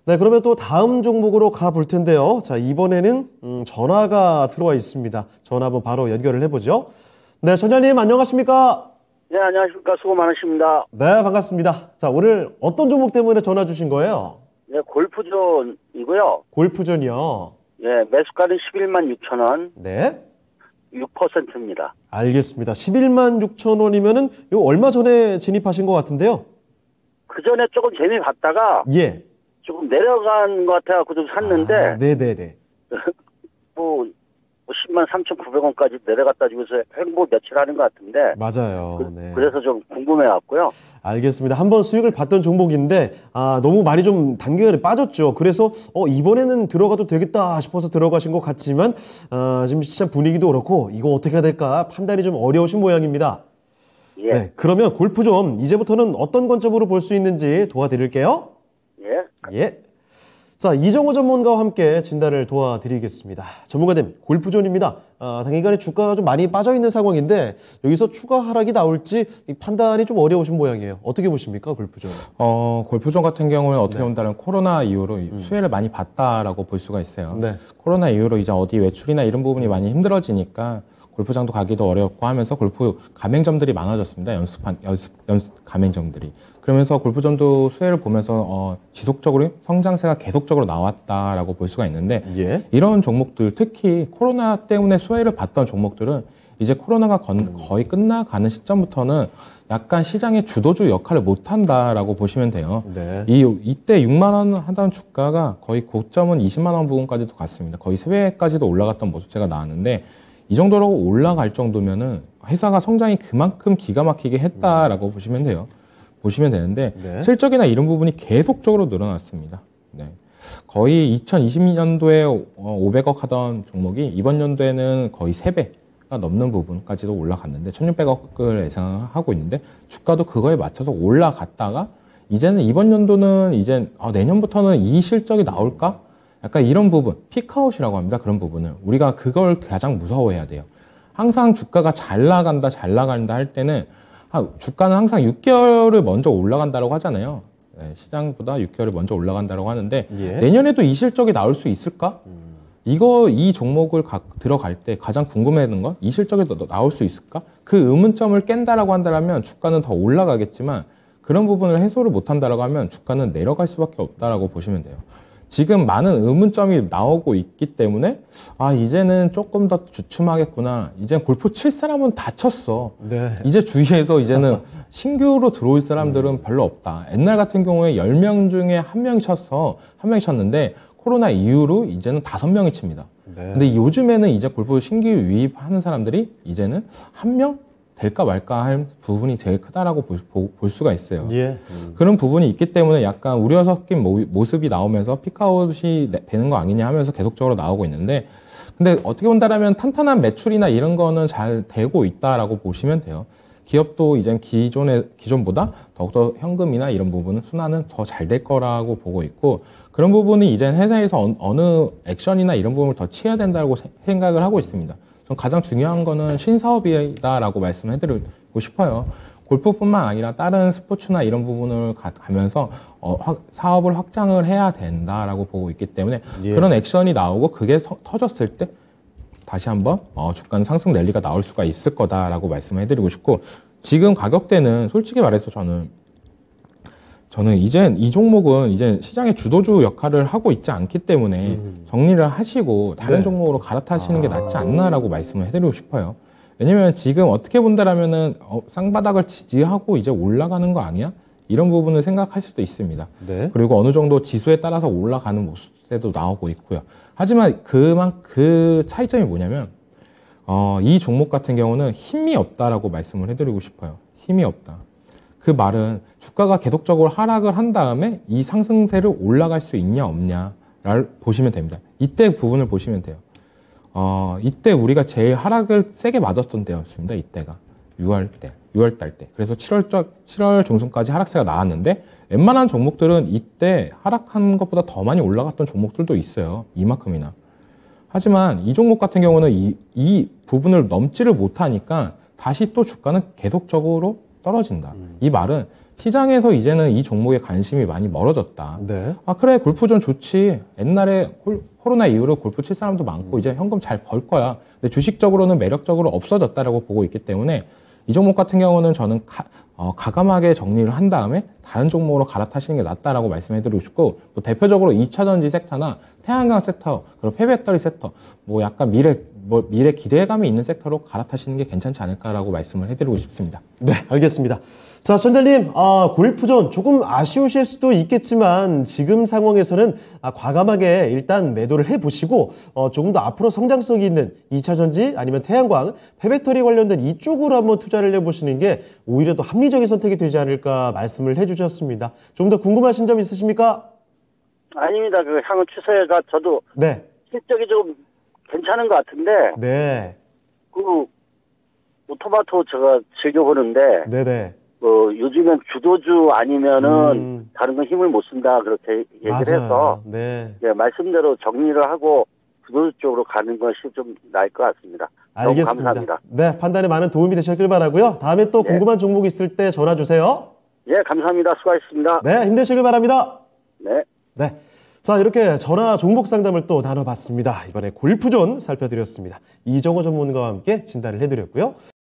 네, 그러면 또 다음 종목으로 가볼 텐데요. 자, 이번에는 전화가 들어와 있습니다. 전화 한번 바로 연결을 해보죠. 네, 전화님 안녕하십니까? 네, 안녕하십니까. 수고 많으십니다. 네, 반갑습니다. 자, 오늘 어떤 종목 때문에 전화 주신 거예요? 네, 골프존이고요. 골프존이요. 네, 매수가는 11만 6천 원, 네, 6%입니다. 알겠습니다. 11만 6천 원이면은 요 얼마 전에 진입하신 것 같은데요? 그 전에 조금 재미 봤다가 예. 조금 내려간 것 같아갖고 좀 샀는데, 네네네. 뭐 10만 3,900원까지 내려갔다 주고서 횡보 며칠 하는 것 같은데, 맞아요. 네. 그래서 좀 궁금해갖고요. 알겠습니다. 한번 수익을 봤던 종목인데 너무 많이 좀 단기간에 빠졌죠. 그래서 이번에는 들어가도 되겠다 싶어서 들어가신 것 같지만 지금 시장 분위기도 그렇고 이거 어떻게 해야 될까 판단이 좀 어려우신 모양입니다. 예. 네, 그러면 골프존 이제부터는 어떤 관점으로 볼 수 있는지 도와드릴게요. 예. 예. 자, 이정호 전문가와 함께 진단을 도와드리겠습니다. 전문가님, 골프존입니다. 단기간에 주가가 좀 많이 빠져있는 상황인데 여기서 추가 하락이 나올지 판단이 좀 어려우신 모양이에요. 어떻게 보십니까, 골프존? 골프존 같은 경우는 어떻게 본다면 코로나 이후로 수혜를 많이 봤다라고 볼 수가 있어요. 네. 코로나 이후로 이제 어디 외출이나 이런 부분이 많이 힘들어지니까 골프장도 가기도 어렵고 하면서 골프 가맹점들이 많아졌습니다. 연습 가맹점들이. 그러면서 골프존도 수혜를 보면서 지속적으로 성장세가 계속적으로 나왔다라고 볼 수가 있는데 예. 이런 종목들 특히 코로나 때문에 수혜를 봤던 종목들은 이제 코로나가 거의 끝나가는 시점부터는 약간 시장의 주도주 역할을 못한다라고 보시면 돼요. 네. 이때 6만 원 하던 주가가 거의 고점은 20만 원 부근까지도 갔습니다. 거의 3배까지도 올라갔던 모습체가 나왔는데 이 정도로 올라갈 정도면은 회사가 성장이 그만큼 기가 막히게 했다라고 보시면 돼요. 보시면 되는데 네. 실적이나 이런 부분이 계속적으로 늘어났습니다. 네. 거의 2020년도에 500억 하던 종목이 이번 연도에는 거의 3배가 넘는 부분까지도 올라갔는데 1600억을 예상하고 있는데 주가도 그거에 맞춰서 올라갔다가 이제는 이번 연도는 이제 내년부터는 이 실적이 나올까? 약간 이런 부분, 피크아웃이라고 합니다. 그런 부분을 우리가 그걸 가장 무서워해야 돼요. 항상 주가가 잘 나간다 할 때는 주가는 항상 6개월을 먼저 올라간다고 하잖아요. 네, 시장보다 6개월을 먼저 올라간다고 하는데 예. 내년에도 이 실적이 나올 수 있을까? 이 종목을 들어갈 때 가장 궁금해하는 건 이 실적이 나올 수 있을까? 그 의문점을 깬다라고 한다면 주가는 더 올라가겠지만 그런 부분을 해소를 못한다라고 하면 주가는 내려갈 수밖에 없다라고 보시면 돼요. 지금 많은 의문점이 나오고 있기 때문에 이제는 조금 더 주춤하겠구나. 이제 골프 칠 사람은 다 쳤어. 네. 이제 주위에서 이제는 신규로 들어올 사람들은 별로 없다. 옛날 같은 경우에 10명 중에 1명이 쳤는데 코로나 이후로 이제는 5명이 칩니다. 네. 근데 요즘에는 이제 골프 신규 유입하는 사람들이 이제는 1명? 될까 말까 할 부분이 제일 크다라고 볼 수가 있어요. 예. 그런 부분이 있기 때문에 약간 우려 섞인 모습이 나오면서 피크아웃이 되는 거 아니냐 하면서 계속적으로 나오고 있는데 근데 어떻게 본다면 탄탄한 매출이나 이런 거는 잘 되고 있다라고 보시면 돼요. 기업도 이제 기존보다 더욱더 현금이나 이런 부분은 순환은 더 잘 될 거라고 보고 있고 그런 부분이 이제 회사에서 어느 액션이나 이런 부분을 더 취해야 된다고 생각을 하고 있습니다. 가장 중요한 거는 신사업이다라고 말씀해드리고 싶어요. 골프뿐만 아니라 다른 스포츠나 이런 부분을 가면서 사업을 확장을 해야 된다라고 보고 있기 때문에 예. 그런 액션이 나오고 그게 터졌을 때 다시 한번 주가는 상승 랠리가 나올 수가 있을 거다라고 말씀해드리고 싶고 지금 가격대는 솔직히 말해서 저는 이제 이 종목은 이제 시장의 주도주 역할을 하고 있지 않기 때문에 정리를 하시고 다른 네. 종목으로 갈아타시는 게 낫지 않나라고 말씀을 해드리고 싶어요. 왜냐면 지금 어떻게 본다라면은 쌍바닥을 지지하고 이제 올라가는 거 아니야? 이런 부분을 생각할 수도 있습니다. 네. 그리고 어느 정도 지수에 따라서 올라가는 모습도 나오고 있고요. 하지만 그 차이점이 뭐냐면 이 종목 같은 경우는 힘이 없다라고 말씀을 해드리고 싶어요. 힘이 없다. 그 말은 주가가 계속적으로 하락을 한 다음에 이 상승세를 올라갈 수 있냐 없냐를 보시면 됩니다. 이때 부분을 보시면 돼요. 이때 우리가 제일 하락을 세게 맞았던 때였습니다. 이때가 6월달 때. 그래서 7월 중순까지 하락세가 나왔는데 웬만한 종목들은 이때 하락한 것보다 더 많이 올라갔던 종목들도 있어요. 이만큼이나. 하지만 이 종목 같은 경우는 이 부분을 넘지를 못하니까 다시 또 주가는 계속적으로 떨어진다. 이 말은 시장에서 이제는 이 종목에 관심이 많이 멀어졌다. 네. 아, 그래, 골프존 좋지. 옛날에 코로나 이후로 골프 칠 사람도 많고, 이제 현금 잘 벌 거야. 근데 주식적으로는 매력적으로 없어졌다라고 보고 있기 때문에, 이 종목 같은 경우는 저는 가감하게 정리를 한 다음에 다른 종목으로 갈아타시는 게 낫다라고 말씀해드리고 싶고, 또 대표적으로 2차전지 섹터나 태양광 섹터, 그리고 폐배터리 섹터, 뭐 약간 미래 기대감이 있는 섹터로 갈아타시는 게 괜찮지 않을까라고 말씀을 해드리고 싶습니다. 네, 알겠습니다. 자, 전장님, 골프존 조금 아쉬우실 수도 있겠지만 지금 상황에서는 과감하게 일단 매도를 해보시고 조금 더 앞으로 성장성이 있는 2차전지 아니면 태양광, 폐배터리 관련된 이쪽으로 한번 투자를 해보시는 게 오히려 더 합리적인 선택이 되지 않을까 말씀을 해주셨습니다. 좀 더 궁금하신 점 있으십니까? 아닙니다. 그 향후 추세가 저도 네, 실적이 좀 괜찮은 것 같은데 네, 그 오토마토 제가 즐겨보는데 네네. 요즘엔 주도주 아니면은 다른 건 힘을 못 쓴다 그렇게 얘기를 맞아요. 해서 네, 예, 말씀대로 정리를 하고 주도주 쪽으로 가는 것이 좀 나을 것 같습니다. 너무 알겠습니다. 감사합니다. 네, 판단에 많은 도움이 되셨길 바라고요. 다음에 또 네. 궁금한 종목 있을 때 전화 주세요. 예, 감사합니다. 수고하셨습니다. 네, 힘내시길 바랍니다. 네. 네. 자, 이렇게 전화 종목 상담을 또 나눠봤습니다. 이번에 골프존 살펴드렸습니다. 이정호 전문가와 함께 진단을 해드렸고요.